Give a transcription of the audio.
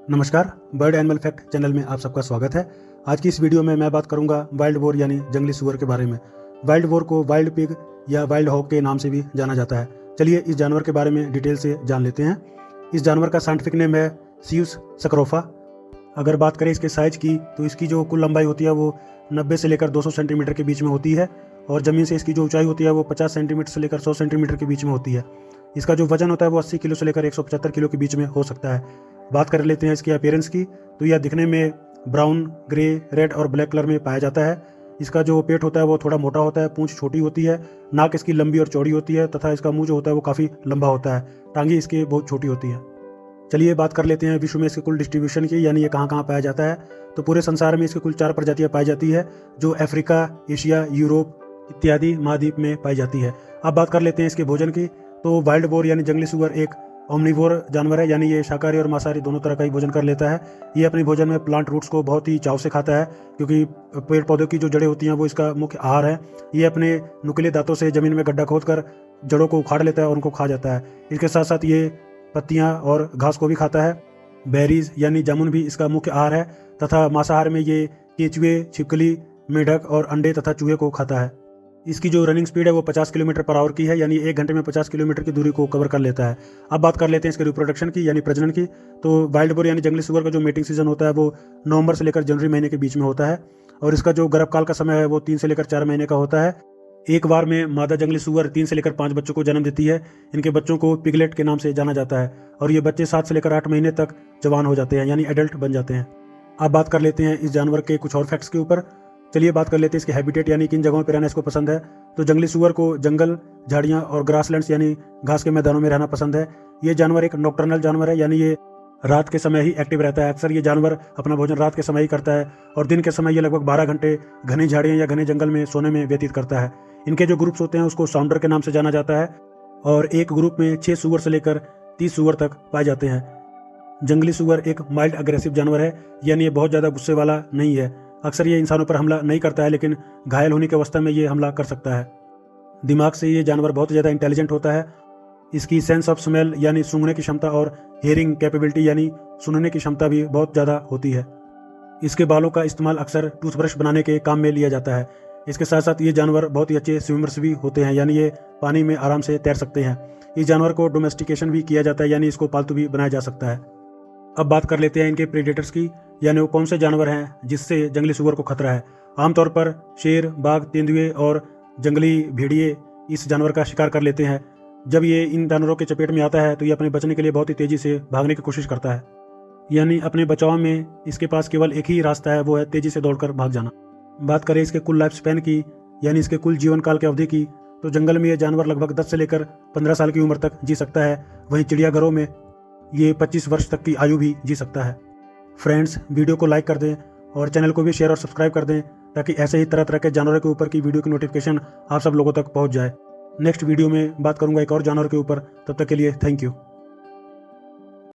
नमस्कार, bird animal fact channel में आप सबका स्वागत है। आज की इस वीडियो में मैं बात करूंगा वाइल्ड बोर यानी जंगली सुअर के बारे में। वाइल्ड बोर को वाइल्ड पिग या वाइल्ड हॉग के नाम से भी जाना जाता है। चलिए इस जानवर के बारे में डिटेल से जान लेते हैं। इस जानवर का साइंटिफिक नेम है सियुस स्क्रोफा। अगर बात करें इसके साइज की तो इसकी जो कुल लंबाई होती है वो 90 से लेकर 200 सेंटीमीटर के बीच में होती है और ज़मीन से इसकी जो ऊंचाई होती है वो 50 सेंटीमीटर से लेकर 100 सेंटीमीटर के बीच में होती है। इसका जो वजन होता है वो 80 किलो से लेकर 175 किलो के बीच में हो सकता है। बात कर लेते हैं इसकी अपीयरेंस की, तो यह दिखने में ब्राउन, ग्रे, रेड और ब्लैक कलर में पाया जाता है। इसका जो पेट होता है वो थोड़ा मोटा होता है, पूंछ छोटी होती है, नाक इसकी लंबी और चौड़ी होती है तथा इसका मुंह जो होता है वो काफ़ी लंबा होता है, टांगे इसकी बहुत छोटी होती है। चलिए बात कर लेते हैं विश्व में इसके कुल डिस्ट्रीब्यूशन की, यानी ये कहाँ कहाँ पाया जाता है। तो पूरे संसार में इसकी कुल 4 प्रजातियाँ पाई जाती है जो अफ्रीका, एशिया, यूरोप इत्यादि महाद्वीप में पाई जाती है। अब बात कर लेते हैं इसके भोजन की। तो वाइल्ड बोर यानी जंगली सुअर एक ओमनिवोर जानवर है, यानी ये शाकाहारी और मांसाहारी दोनों तरह का ही भोजन कर लेता है। ये अपने भोजन में प्लांट रूट्स को बहुत ही चाव से खाता है क्योंकि पेड़ पौधों की जो जड़ें होती हैं वो इसका मुख्य आहार है। ये अपने नुकीले दांतों से जमीन में गड्ढा खोदकर जड़ों को उखाड़ लेता है और उनको खा जाता है। इसके साथ साथ ये पत्तियां और घास को भी खाता है। बेरीज यानी जामुन भी इसका मुख्य आहार है तथा मांसाहार में ये केंचुए, छिपकली, मेढक और अंडे तथा चूहे को खाता है। इसकी जो रनिंग स्पीड है वो 50 किलोमीटर पर आवर की है, यानी 1 घंटे में 50 किलोमीटर की दूरी को कवर कर लेता है। अब बात कर लेते हैं इसके रिप्रोडक्शन की यानी प्रजनन की। तो वाइल्ड बोर यानी जंगली सुअर का जो मेटिंग सीजन होता है वो नवंबर से लेकर जनवरी महीने के बीच में होता है और इसका जो गर्भकाल का समय है वो 3 से लेकर 4 महीने का होता है। एक बार में मादा जंगली सुअर 3 से लेकर 5 बच्चों को जन्म देती है। इनके बच्चों को पिगलेट के नाम से जाना जाता है और ये बच्चे 7 से लेकर 8 महीने तक जवान हो जाते हैं, यानी एडल्ट बन जाते हैं। अब बात कर लेते हैं इस जानवर के कुछ और फैक्ट्स के ऊपर। चलिए बात कर लेते हैं इसके हैबिटेट यानी किन जगहों पर रहना इसको पसंद है। तो जंगली सुअर को जंगल, झाड़ियाँ और ग्रासलैंड्स यानी घास के मैदानों में रहना पसंद है। ये जानवर एक नॉकटर्नल जानवर है, यानी ये रात के समय ही एक्टिव रहता है। अक्सर ये जानवर अपना भोजन रात के समय ही करता है और दिन के समय ये लगभग 12 घंटे घनी झाड़ियाँ या घने जंगल में सोने में व्यतीत करता है। इनके जो ग्रुप्स होते हैं उसको साउंडर के नाम से जाना जाता है और एक ग्रुप में 6 सुअर से लेकर 30 सुअर तक पाए जाते हैं। जंगली सुअर एक माइल्ड अग्रेसिव जानवर है, यानी ये बहुत ज़्यादा गुस्से वाला नहीं है। अक्सर ये इंसानों पर हमला नहीं करता है लेकिन घायल होने की अवस्था में ये हमला कर सकता है। दिमाग से ये जानवर बहुत ज़्यादा इंटेलिजेंट होता है। इसकी सेंस ऑफ स्मेल यानी सूंघने की क्षमता और हेयरिंग कैपेबिलिटी यानी सुनने की क्षमता भी बहुत ज़्यादा होती है। इसके बालों का इस्तेमाल अक्सर टूथब्रश बनाने के काम में लिया जाता है। इसके साथ साथ ये जानवर बहुत ही अच्छे स्विमर्स भी होते हैं, यानी ये पानी में आराम से तैर सकते हैं। इस जानवर को डोमेस्टिकेशन भी किया जाता है, यानी इसको पालतू भी बनाया जा सकता है। अब बात कर लेते हैं इनके प्रेडेटर्स की, यानी वो कौन से जानवर हैं जिससे जंगली सुअर को खतरा है। आमतौर पर शेर, बाघ, तेंदुए और जंगली भेड़िए इस जानवर का शिकार कर लेते हैं। जब ये इन जानवरों के चपेट में आता है तो ये अपने बचने के लिए बहुत ही तेजी से भागने की कोशिश करता है, यानी अपने बचाव में इसके पास केवल एक ही रास्ता है, वो है तेजी से दौड़कर भाग जाना। बात करें इसके कुल लाइफ स्पैन की, यानी इसके कुल जीवन काल की अवधि की, तो जंगल में ये जानवर लगभग 10 से लेकर 15 साल की उम्र तक जी सकता है। वहीं चिड़ियाघरों में ये 25 वर्ष तक की आयु भी जी सकता है। फ्रेंड्स, वीडियो को लाइक कर दें और चैनल को भी शेयर और सब्सक्राइब कर दें ताकि ऐसे ही तरह तरह के जानवरों के ऊपर की वीडियो की नोटिफिकेशन आप सब लोगों तक पहुंच जाए। नेक्स्ट वीडियो में बात करूंगा एक और जानवर के ऊपर। तब तक के लिए थैंक यू।